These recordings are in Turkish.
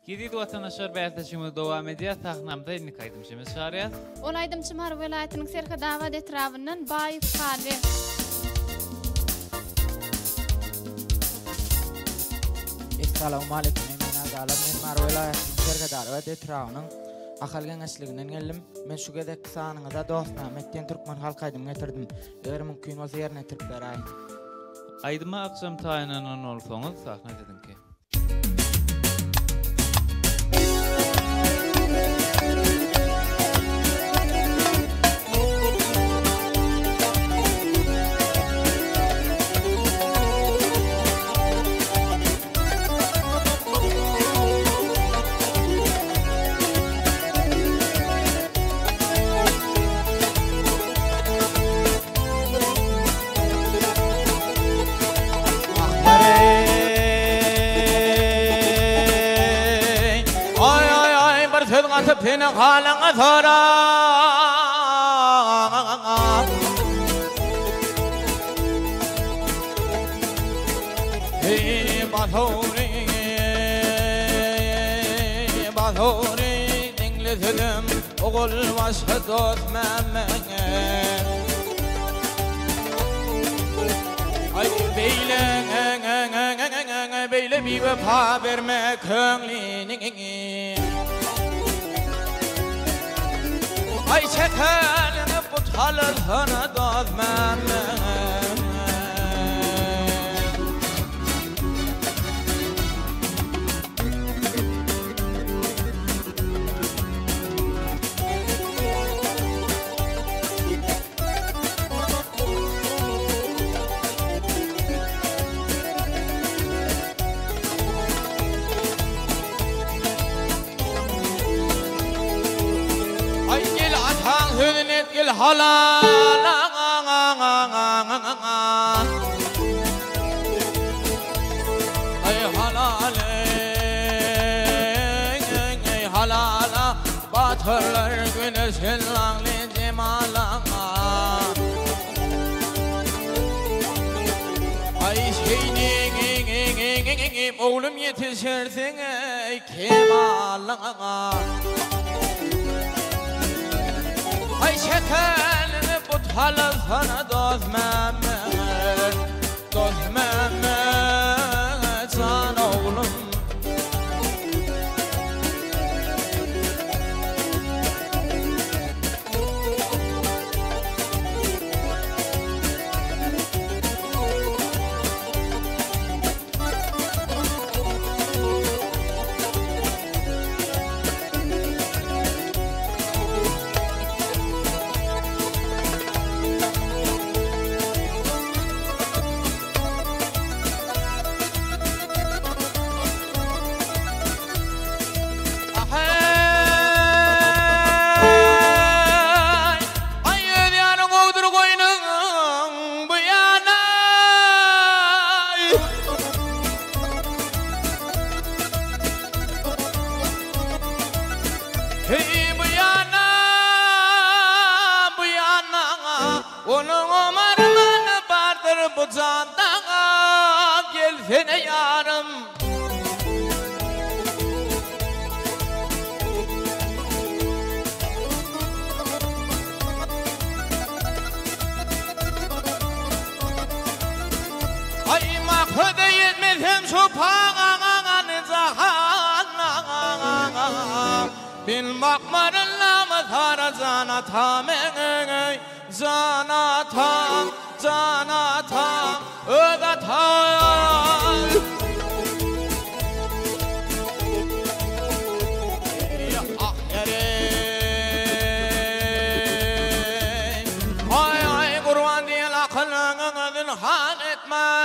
Gidid vatandaşlar bärteşimi dowam edýär. Tahnamda ilk aýdymçymyz şaryat. Ol aýdymçymar welaýatynyň Serhadawa etrafyndan Baýyp Hali. Assalamu alaykum. Men Azalam Mar welaýatynyň Serhadawa etrafynyň ahalgan aslygynyň geldim. Men şu gedek sanyňyza dostmammet Türkmen halk aýdym getirdim. Eger mümkin bolsa ýerine tirip beraýyn. Aýdyma akşam taýynanan bolsaňyz sahna edinki. Pene halanga thara hey bathori dingle dedim oğul başa dostmammet ay beyle bir vefa verme köңlini ay çekelini butalır sana dostmammet gel halal ay halala batırlar güneşin langli cemalana ay şeyini oğlum yetişirsin ey kemalana ay şekelini buthalı sana dostmammet sana oğlum onun umarmanı vardır bu candağa gelsene yarım ay mahvede yetmezim şu pağanı zahanna bil makmarınla mı taracana tamene Zanatam, ögatam ah yerim ay kurban değil akılının hal etme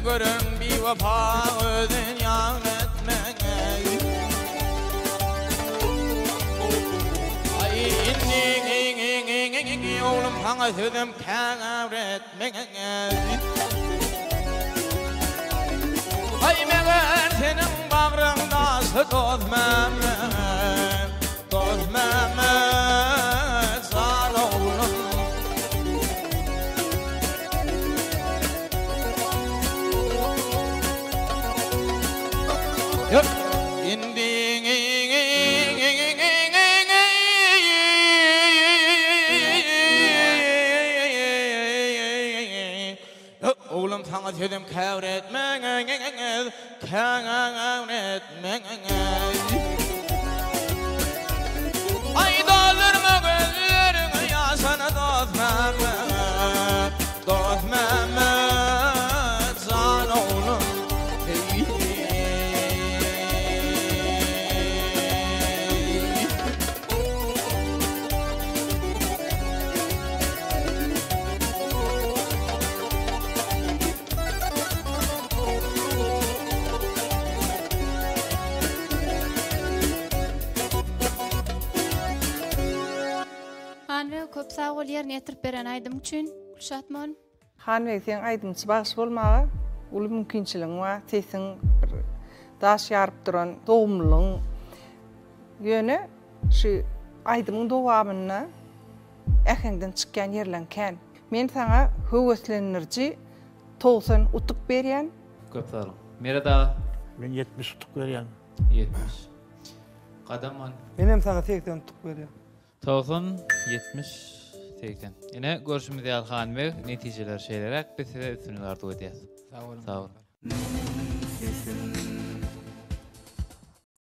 görün bir vefa özün yan etmene ay inni oğlum sana sözüm kâr etmene ay meğer senin bağrında dostmammet Yok. Indi oğlum sana dedim kavretme kavretme ay doldurma gözlerimi ya sana dostmammet dostmammet can oğlum Hanwe köp sağ ol yer netirip beren aydym üçün Gülşatman. Hanwe sen aydymçy bagy bolmagy, uly mümkinçiligiň bar. Tesin bir daş ýaryp duran dogumlygyň ýöne şu aydymyň dowamyna äheňden çykýan ýerlenken. Men saňa höweslenirji togsan utup berýän. Köp sağ ol. Mera da Ben 70 tutuk berýän. 70. Qadaman Benim sana 80 tutuk berýär. 90 70 80. Yine görüşümüz ýalhan we netijeler şeýlerek biz size üstünlük arzuw edýäs. Sağ olun. Sağ ol.